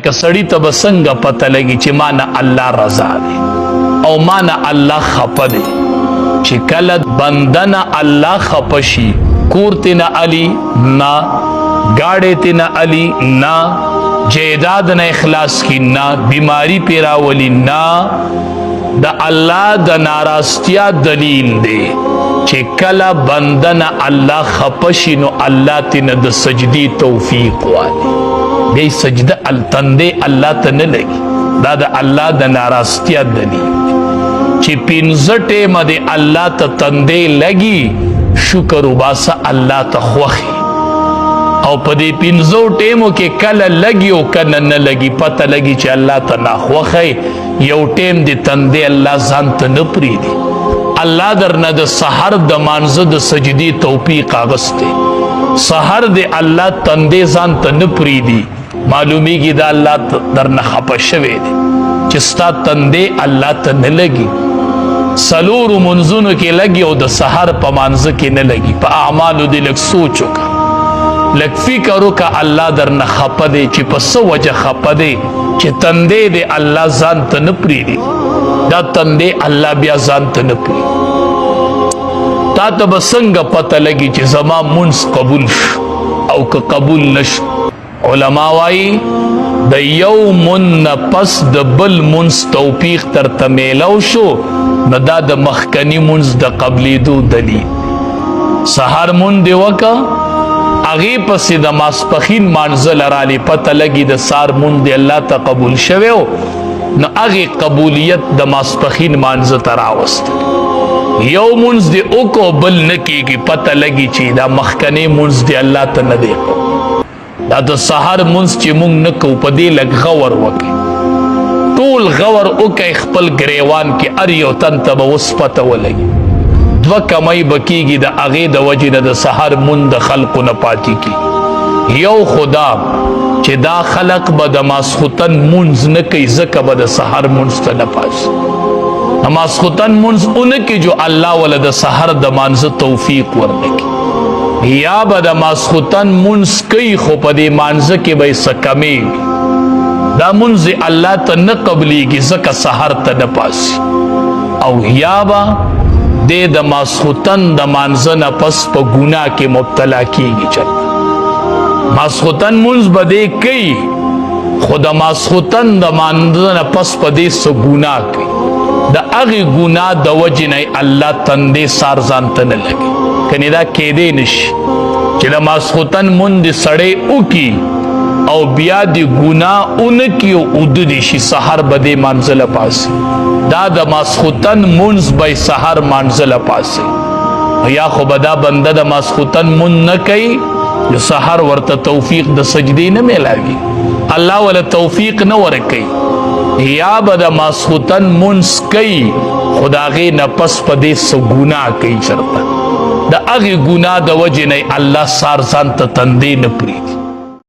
که سړی ته به څنګه پته لګي چې ما نه الله رضا دی او ما نه الله خفه دی. چې کله بنده نه الله خفه شي، کور تی نه علي نه، ګاډی تی نه علي نه، جیداد نه اخلاص کی نه، بیماری پی راولي نه، د الله د ناراضتیا دلیل دی چې کله بنده نه الله خفه شي نو الله تی نه د سجدي توفیق والی. بی سجده التنده الله ته نه لګي، دا د الله د ناراضتیا دلیل چې پنځه ټیمه د الله ته تنده لګي، شکر وباسه الله ته خوښي. او په دې پنځو ټیمو کې کله لګي او کله نه لګي، پته لګي چې الله ته ناخوښی. یو ټیم د تنده الله ځان ته نه پرېږدي، الله درنه د سحر د مانځه د سجدې توفیق اغستی. سحر د الله تنده ځان ته نه پرېږدي، معلومیږي دا الله درنه خفه شوی دی چې ستا تنده الله ته نه لګي. څلورو منځونو کې لګي او د سحر په مانځه کې نه لګي. په اعمالو دې لږ سوچ وکړه، لږ فکر وکړه، الله درنه خفه دی چې په څه وجه خفه دی چې تندې دې الله ځان ته نه پرېږدي. دا تندې الله بیا ځان ته نه پرېږدي. تا ته به څنګه پته لګي چې زما منځ قبول شو او که قبول نشو؟ علما وایي د یو مون نه پس د بل منځ توفیق درته میلو شو نو دا د مخکني منځ د قبلېدو دلیل. سحر مون دې وکړه، هغې پسې د ماسپښین مانځه لرالې پته لګي د سار مون دې الله ته قبول شوی و، نو هغې قبولیت د ماسپښین مانځه ته راوسته. یو منځ دې وکړو بل نه کېږي، پته لګي چې دا مخکنی منځ دې الله ته نه دی. دا د سحر منځ چې مونږ نه کوو په دې لږ غور وکړئ، ټول غور وکړئ خپل ګریوان کې، هر یو تن ته به اوس پته ولګي. دوه کمۍ به کېږي د هغې د وجې نه د سحر مونځ د خلقو نه پاتې کېږي. یو خدا چې دا خلق به د ماسخوتن مونځ نه کوي، ځکه به د سحر مونځ ته نه پاسي. ماسخوتن مونځ اونه کې جو الله وله د سحر د مانځه توفیق ورنکړي، یا به د ماسخوتن مونځ کوي خو په دې مانځه کې به یې څه کمیږي، دا مونځ الله ته نه قبلیږي ځکه سحر ته نه پاسي. او یا به دې د ماسخوتن د مانځه نه پس په ګناه کې مبتلا کېږي. چېرته ماسخوتن مونځ به دې کوي خو د ماسخوتن د مانځه نه پس په دې څه ګناه کوي، د هغې ګناه د وجې نه الله تندې سار ځان ته نه لګي. کنې دا کېدی نشي چې د ماسخوتن مونځ سړی وکړي او بیا د ګناه ونه کړي او اوده دې شي، سحر به دې مانځه له پاسي. دا د ماسخوتن مونځ به یې سحر مانځه له پاسي. یا خو به دا بنده د ماسخوتن مونځ نه کوي، نو سحر ورته توفیق د سجدې نه میلاوي، الله وله توفیق نه ورکوي. یا به د ماسخوتن مونځ کوي خو د هغې نه پس په دې څه ګناه کوي، چېرته د هغې ګناه د وجې نه الله سار ځان ته تندې نه پرېږدي.